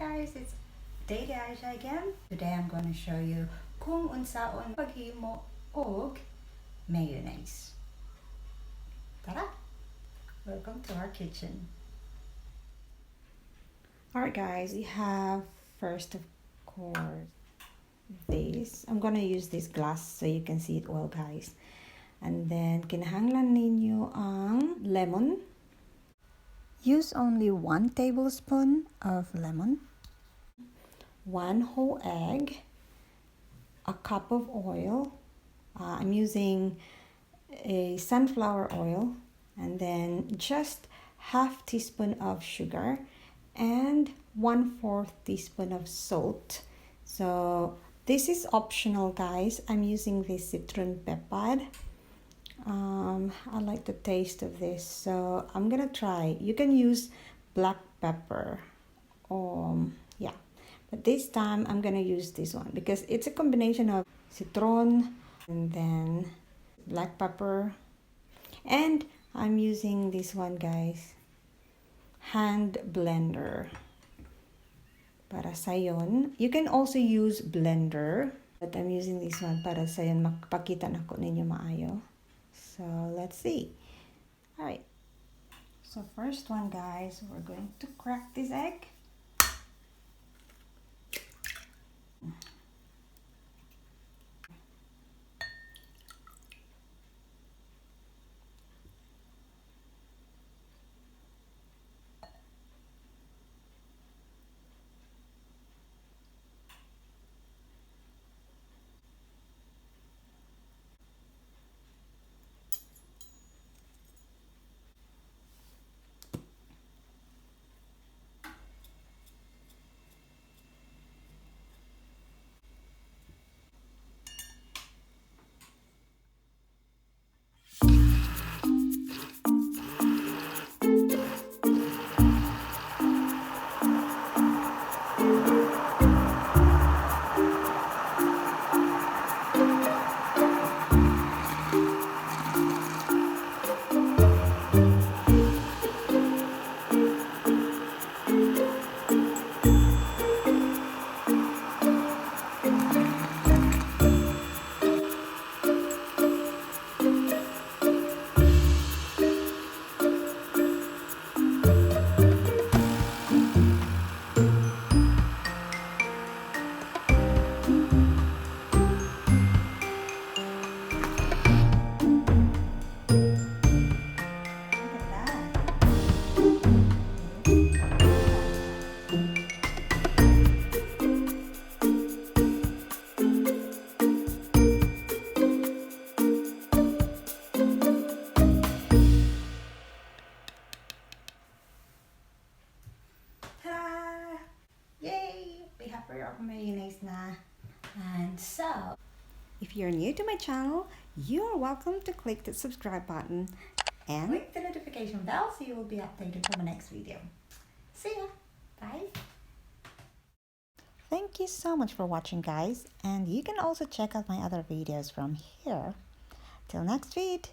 guys, it's Deityaisha again. Today I'm going to show you kung unsaon paghimo og mayonnaise. Tara! Welcome to our kitchen. Alright guys, we have first of course this. I'm gonna use this glass so you can see it well guys. And then kinahanglan ninyo ang lemon. Use only 1 tablespoon of lemon, 1 whole egg, a cup of oil. I'm using a sunflower oil, and then just half teaspoon of sugar and 1/4 teaspoon of salt. So this is optional guys. I'm using this citron peppar. I like the taste of this, so I'm gonna try. You can use black pepper, yeah, but this time I'm gonna use this one because it's a combination of citron and then black pepper, and I'm using this one guys, hand blender para sayon. You can also use blender, but I'm using this one para sayon makapakita nako ninyo maayo. So let's see. All right, so first one guys, we're going to crack this egg. Of mayonnaise na. And so if you're new to my channel, you are welcome to click the subscribe button and click the notification bell so you will be updated for my next video. See ya. Bye. Thank you so much for watching guys, and you can also check out my other videos from here. Till next vid.